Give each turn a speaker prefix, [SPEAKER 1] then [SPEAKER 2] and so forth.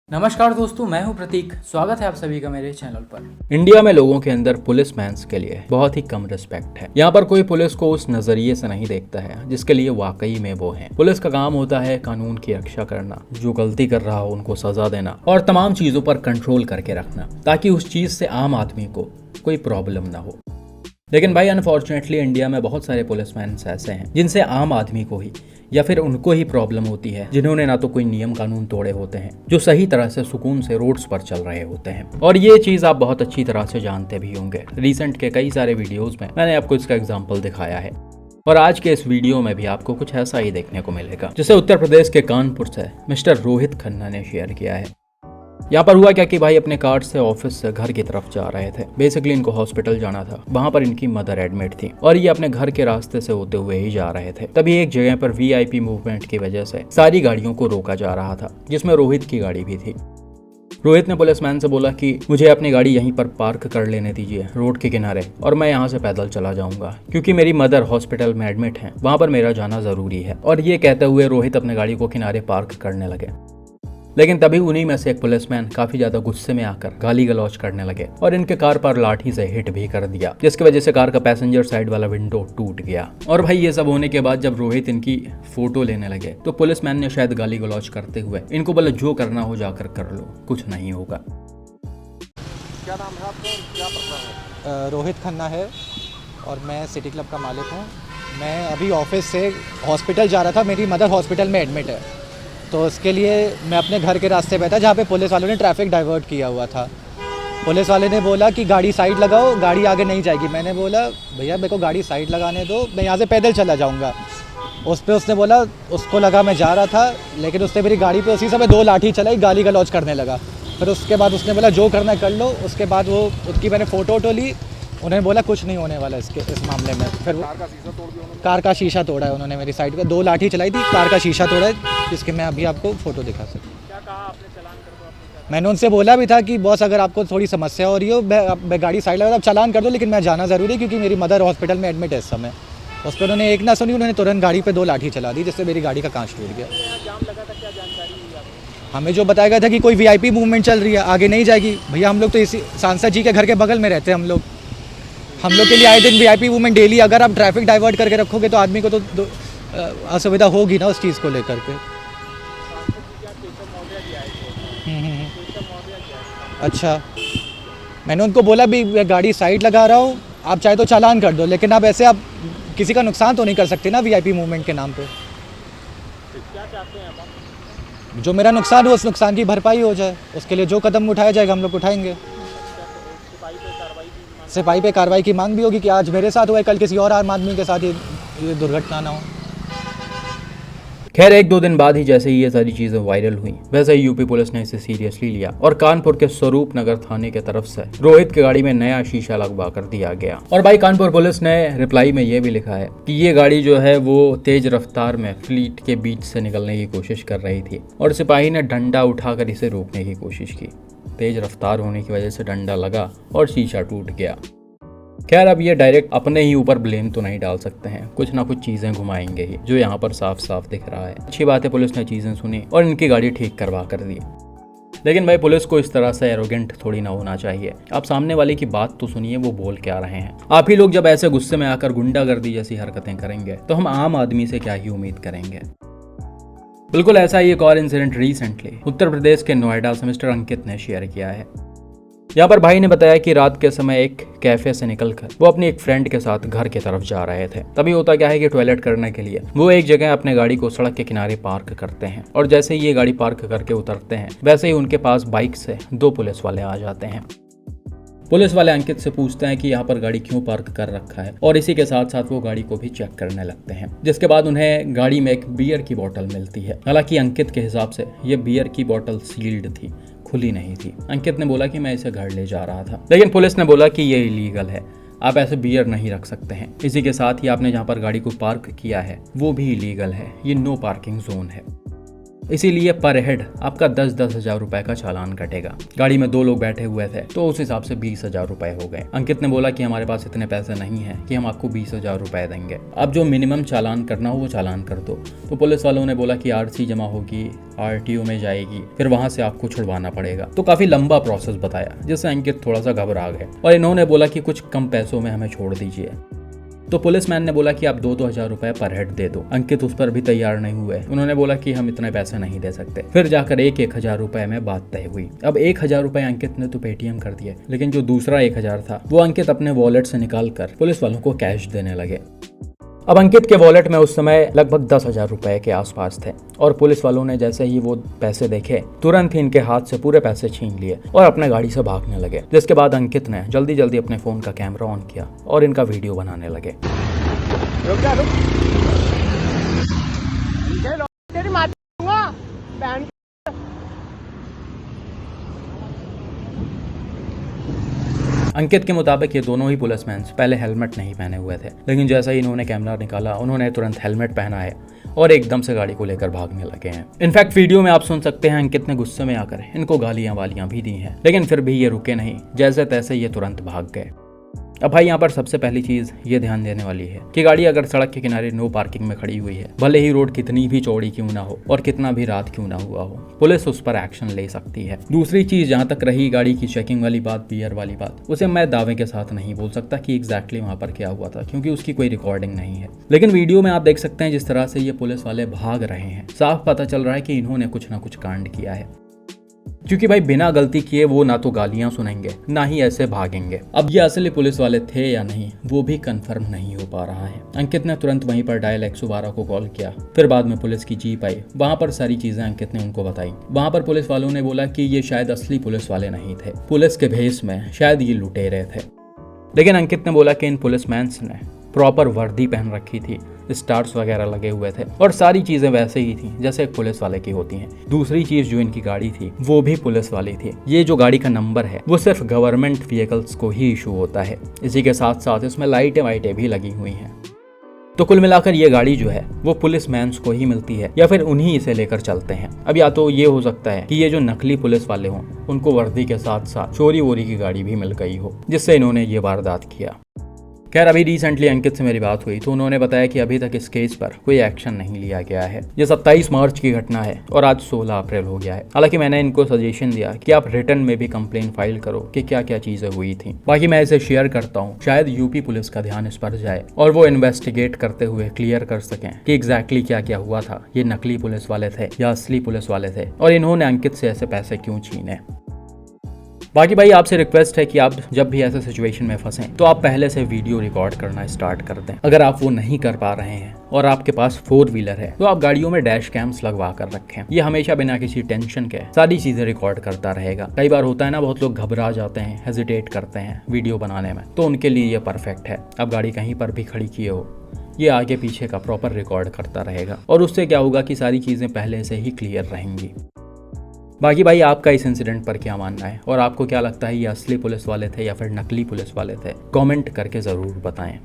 [SPEAKER 1] नमस्कार दोस्तों, मैं हूं प्रतीक। स्वागत है आप सभी का मेरे चैनल पर।
[SPEAKER 2] इंडिया में लोगों के अंदर पुलिस मैन्स के लिए बहुत ही कम रिस्पेक्ट है। यहाँ पर कोई पुलिस को उस नजरिए से नहीं देखता है जिसके लिए वाकई में वो है। पुलिस का काम होता है कानून की रक्षा करना, जो गलती कर रहा हो उनको सजा देना और तमाम चीजों पर कंट्रोल करके रखना, ताकि उस चीज से आम आदमी को कोई प्रॉब्लम ना हो। लेकिन भाई अनफॉर्चुनेटली इंडिया में बहुत सारे पुलिसमैन ऐसे हैं जिनसे आम आदमी को ही या फिर उनको ही प्रॉब्लम होती है, जिन्होंने ना तो कोई नियम कानून तोड़े होते हैं, जो सही तरह से सुकून से रोड्स पर चल रहे होते हैं। और ये चीज आप बहुत अच्छी तरह से जानते भी होंगे। रिसेंट के कई सारे वीडियोस में मैंने आपको इसका एग्जाम्पल दिखाया है और आज के इस वीडियो में भी आपको कुछ ऐसा ही देखने को मिलेगा, जिसे उत्तर प्रदेश के कानपुर से मिस्टर रोहित खन्ना ने शेयर किया है। यहाँ पर हुआ क्या कि भाई अपने कार से ऑफिस से घर की तरफ जा रहे थे। बेसिकली इनको हॉस्पिटल जाना था, वहाँ पर इनकी मदर एडमिट थी और ये अपने घर के रास्ते से होते हुए ही जा रहे थे। तभी एक जगह पर वीआईपी मूवमेंट की वजह से सारी गाड़ियों को रोका जा रहा था, जिसमें रोहित की गाड़ी भी थी। रोहित ने पुलिसमैन से बोला कि मुझे अपनी गाड़ी यहीं पर पार्क कर लेने दीजिए रोड के किनारे, और मैं यहाँ से पैदल चला जाऊंगा क्योंकि मेरी मदर हॉस्पिटल में एडमिट है, वहाँ पर मेरा जाना जरूरी है। और ये कहते हुए रोहित अपने गाड़ी को किनारे पार्क करने लगे। लेकिन तभी उन्हीं में से एक पुलिसमैन काफी ज्यादा गुस्से में आकर गाली गलौज करने लगे और इनके कार पर लाठी से हिट भी कर दिया, जिसकी वजह से कार का पैसेंजर साइड वाला विंडो टूट गया। और भाई ये सब होने के बाद जब रोहित इनकी फोटो लेने लगे तो पुलिसमैन ने शायद गाली गलौज करते हुए इनको बोले जो करना हो जाकर कर लो, कुछ नहीं होगा।
[SPEAKER 3] क्या नाम है आपका, क्या पता है?
[SPEAKER 4] रोहित खन्ना है और मैं सिटी क्लब का मालिक हूँ। मैं अभी ऑफिस से हॉस्पिटल जा रहा था, मेरी मदर हॉस्पिटल में एडमिट है, तो उसके लिए मैं अपने घर के रास्ते पे था जहाँ पे पुलिस वालों ने ट्रैफिक डाइवर्ट किया हुआ था। पुलिस वाले ने बोला कि गाड़ी साइड लगाओ, गाड़ी आगे नहीं जाएगी। मैंने बोला भैया मेरे को गाड़ी साइड लगाने दो, मैं यहाँ से पैदल चला जाऊँगा। उस पर उसने बोला, उसको लगा मैं जा रहा था, लेकिन उसने मेरी गाड़ी पे उसी समय 2 लाठी चलाई, गाली गलौज करने लगा। फिर उसके बाद उसने बोला जो करना है कर लो। उसके बाद वो उसकी मैंने फ़ोटो वोटो ली, उन्होंने बोला कुछ नहीं होने वाला इस मामले में। फिर कार का शीशा तोड़ा है उन्होंने, मेरी साइड पे 2 लाठी चलाई थी, कार का शीशा तोड़ा है, जिसके मैं अभी आपको फ़ोटो दिखा सकता हूँ।
[SPEAKER 3] क्या कहा आपने, चलान कर दो आपने?
[SPEAKER 4] मैंने उनसे बोला भी था कि बॉस अगर आपको थोड़ी समस्या हो रही हो, मैं गाड़ी साइड लगा, आप चलान कर दो, लेकिन मैं जाना ज़रूरी है क्योंकि मेरी मदर हॉस्पिटल में एडमिट है इस समय। उस पर उन्होंने एक ना सुनी, उन्होंने तुरंत गाड़ी पे 2 लाठी चला दी, जिससे मेरी गाड़ी का कांच टूट गया।
[SPEAKER 3] जाम लगा था, क्या जानकारी हुई आपको?
[SPEAKER 4] हमें जो बताया गया था कि कोई वीआईपी मूवमेंट चल रही है, आगे नहीं जाएगी। भैया हम लोग तो इसी सांसद जी के घर के बगल में रहते हैं। हम लोग के लिए आए दिन वीआईपी मूवमेंट डेली। अगर आप ट्रैफिक डाइवर्ट करके रखोगे तो आदमी को तो असुविधा होगी ना उस चीज़ को लेकर के। अच्छा, मैंने उनको बोला भी मैं गाड़ी साइड लगा रहा हूँ, आप चाहे तो चालान कर दो, लेकिन आप ऐसे आप किसी का नुकसान तो नहीं कर सकते ना वीआईपी मूवमेंट के नाम पे।
[SPEAKER 3] क्या चाहते हैं आप?
[SPEAKER 4] जो मेरा नुकसान हो उस नुकसान की भरपाई हो जाए, उसके लिए जो कदम उठाया जाएगा हम लोग उठाएंगे। सिपाही पे कार्रवाई की मांग भी होगी कि आज मेरे साथ हुआ है, कल किसी और आम आदमी के साथ ये दुर्घटना ना हो।
[SPEAKER 2] खैर 1-2 दिन बाद ही जैसे ही ये सारी चीजें वायरल हुई, वैसे ही यूपी पुलिस ने इसे सीरियसली लिया और कानपुर के स्वरूप नगर थाने के तरफ से रोहित की गाड़ी में नया शीशा लगवा कर दिया गया। और भाई कानपुर पुलिस ने रिप्लाई में ये भी लिखा है कि ये गाड़ी जो है वो तेज रफ्तार में फ्लीट के बीच से निकलने की कोशिश कर रही थी और सिपाही ने डंडा उठाकर इसे रोकने की कोशिश की। तेज रफ्तार होने की वजह से डंडा लगा और शीशा टूट गया। खैर अब ये डायरेक्ट अपने ही ऊपर ब्लेम तो नहीं डाल सकते हैं, कुछ ना कुछ चीजें घुमाएंगे ही, जो यहाँ पर साफ साफ दिख रहा है। अच्छी बात है पुलिस ने चीजें सुनी और इनकी गाड़ी ठीक करवा कर दी। लेकिन भाई पुलिस को इस तरह से एरोगेंट थोड़ी ना होना चाहिए। आप सामने वाले की बात तो सुनिए, वो बोल क्या रहे हैं। आप ही लोग जब ऐसे गुस्से में आकर गुंडागर्दी जैसी हरकतें करेंगे तो हम आम आदमी से क्या ही उम्मीद करेंगे। बिल्कुल ऐसा ही एक और इंसिडेंट रिसेंटली उत्तर प्रदेश के नोएडा से मिस्टर अंकित ने शेयर किया है। यहाँ पर भाई ने बताया कि रात के समय एक कैफे से निकलकर वो अपनी एक फ्रेंड के साथ घर की तरफ जा रहे थे। तभी होता क्या है कि टॉयलेट करने के लिए वो एक जगह अपने गाड़ी को सड़क के किनारे पार्क करते हैं और जैसे ही ये गाड़ी पार्क करके उतरते हैं वैसे ही उनके पास बाइक से 2 पुलिस वाले आ जाते हैं। पुलिस वाले अंकित से पूछते हैं कि यहाँ पर गाड़ी क्यों पार्क कर रखा है और इसी के साथ साथ वो गाड़ी को भी चेक करने लगते हैं, जिसके बाद उन्हें गाड़ी में एक बियर की बोतल मिलती है। हालांकि अंकित के हिसाब से ये बियर की बोतल सील्ड थी, खुली नहीं थी। अंकित ने बोला कि मैं इसे घर ले जा रहा था, लेकिन पुलिस ने बोला कि ये इलीगल है, आप ऐसे बियर नहीं रख सकते हैं। इसी के साथ ही आपने जहाँ पर गाड़ी को पार्क किया है वो भी इलीगल है, ये नो पार्किंग जोन है। इसीलिए पर हेड आपका 10-10 हजार रुपए का चालान कटेगा। गाड़ी में 2 लोग बैठे हुए थे तो उस हिसाब से 20 हजार रुपए हो गए। अंकित ने बोला कि हमारे पास इतने पैसे नहीं है कि हम आपको 20 हजार रुपए देंगे, अब जो मिनिमम चालान करना हो वो चालान कर दो। तो पुलिस वालों ने बोला कि आरसी जमा होगी, आरटीओ में जाएगी, फिर वहां से आपको छुड़वाना पड़ेगा। तो काफी लंबा प्रोसेस बताया, जिससे अंकित थोड़ा सा घबरा गए और इन्होंने बोला कि कुछ कम पैसों में हमें छोड़ दीजिए। तो पुलिसमैन ने बोला कि आप 2-2 हजार रुपए पर हेड दे दो। अंकित उस पर भी तैयार नहीं हुए, उन्होंने बोला कि हम इतने पैसे नहीं दे सकते। फिर जाकर 1-1 हजार रुपए में बात तय हुई। अब 1 हजार रुपए अंकित ने तो पेटीएम कर दिए, लेकिन जो दूसरा 1 हजार था वो अंकित अपने वॉलेट से निकाल कर पुलिस वालों को कैश देने लगे। अब अंकित के वॉलेट में उस समय लगभग 10 हजार रुपए के आसपास थे और पुलिस वालों ने जैसे ही वो पैसे देखे तुरंत ही इनके हाथ से पूरे पैसे छीन लिए और अपने गाड़ी से भागने लगे। जिसके बाद अंकित ने जल्दी जल्दी अपने फोन का कैमरा ऑन किया और इनका वीडियो बनाने लगे।
[SPEAKER 3] रुक जा, रुक। तेरी मार दूंगा, बहन।
[SPEAKER 2] अंकित के मुताबिक ये दोनों ही पुलिसमैन पहले हेलमेट नहीं पहने हुए थे, लेकिन जैसा ही इन्होंने कैमरा निकाला उन्होंने तुरंत हेलमेट पहना है और एकदम से गाड़ी को लेकर भागने लगे हैं। इनफैक्ट वीडियो में आप सुन सकते हैं अंकित ने गुस्से में आकर इनको गालियां वालियां भी दी हैं, लेकिन फिर भी ये रुके नहीं, जैसे तैसे ये तुरंत भाग गए। अब भाई यहाँ पर सबसे पहली चीज ये ध्यान देने वाली है कि गाड़ी अगर सड़क के किनारे नो पार्किंग में खड़ी हुई है, भले ही रोड कितनी भी चौड़ी क्यों ना हो और कितना भी रात क्यों ना हुआ हो, पुलिस उस पर एक्शन ले सकती है। दूसरी चीज, जहाँ तक रही गाड़ी की चेकिंग वाली बात, पीआर वाली बात, उसे मैं दावे के साथ नहीं बोल सकता कि एग्जैक्टली वहाँ पर क्या हुआ था, क्योंकि उसकी कोई रिकॉर्डिंग नहीं है। लेकिन वीडियो में आप देख सकते हैं जिस तरह से ये पुलिस वाले भाग रहे हैं, साफ पता चल रहा है कि इन्होंने कुछ ना कुछ कांड किया है, क्योंकि भाई बिना गलती किए वो ना तो गालियां सुनेंगे ना ही ऐसे भागेंगे। अब ये असली पुलिस वाले थे या नहीं वो भी कंफर्म नहीं हो पा रहा है। अंकित ने तुरंत वहीं पर डायल 112 को कॉल किया, फिर बाद में पुलिस की जीप आई, वहां पर सारी चीजें अंकित ने उनको बताई। वहां पर पुलिस वालों ने बोला कि ये शायद असली पुलिस वाले नहीं थे, पुलिस के भेष में शायद ये लुटेरे थे। लेकिन अंकित ने बोला कि इन पुलिसमैन ने प्रॉपर वर्दी पहन रखी थी, स्टार्स वगैरह लगे हुए थे और सारी चीजें वैसे ही थी जैसे एक पुलिस वाले की होती हैं। दूसरी चीज, जो इनकी गाड़ी थी वो भी पुलिस वाली थी। ये जो गाड़ी का नंबर है वो सिर्फ गवर्नमेंट व्हीकल्स को ही इशू होता है। इसी के साथ साथ इसमें लाइटें वाइटें भी लगी हुई हैं। तो कुल मिलाकर ये गाड़ी जो है वो पुलिस मैन्स को ही मिलती है या फिर उन्हीं इसे लेकर चलते हैं। अब या तो ये हो सकता है कि ये जो नकली पुलिस वाले हों उनको वर्दी के साथ साथ चोरी वोरी की गाड़ी भी मिल गई हो, जिससे इन्होंने ये वारदात किया। खैर, अभी रिसेंटली अंकित से मेरी बात हुई तो उन्होंने बताया कि अभी तक इस केस पर कोई एक्शन नहीं लिया गया है। ये 27 मार्च की घटना है और आज 16 अप्रैल हो गया है। हालांकि मैंने इनको सजेशन दिया कि आप रिटर्न में भी कंप्लेन फाइल करो कि क्या क्या चीजें हुई थी। बाकी मैं इसे शेयर करता हूँ, शायद यूपी पुलिस का ध्यान इस पर जाए और वो इन्वेस्टिगेट करते हुए क्लियर कर सकें कि एग्जैक्टली क्या क्या हुआ था, ये नकली पुलिस वाले थे या असली पुलिस वाले थे और इन्होंने अंकित से ऐसे पैसे क्यों छीने। बाकी भाई आपसे रिक्वेस्ट है कि आप जब भी ऐसे सिचुएशन में फंसें तो आप पहले से वीडियो रिकॉर्ड करना स्टार्ट कर दें। अगर आप वो नहीं कर पा रहे हैं और आपके पास 4 व्हीलर है तो आप गाड़ियों में डैश कैम्स लगवा कर रखें। ये हमेशा बिना किसी टेंशन के सारी चीजें रिकॉर्ड करता रहेगा। कई बार होता है ना, बहुत लोग घबरा जाते हैं, हेजिटेट करते हैं वीडियो बनाने में, तो उनके लिए ये परफेक्ट है। अब गाड़ी कहीं पर भी खड़ी किए हो, ये आगे पीछे का प्रॉपर रिकॉर्ड करता रहेगा और उससे क्या होगा कि सारी चीजें पहले से ही क्लियर रहेंगी। बाकी भाई आपका इस इंसिडेंट पर क्या मानना है और आपको क्या लगता है ये असली पुलिस वाले थे या फिर नकली पुलिस वाले थे, कमेंट करके ज़रूर बताएं।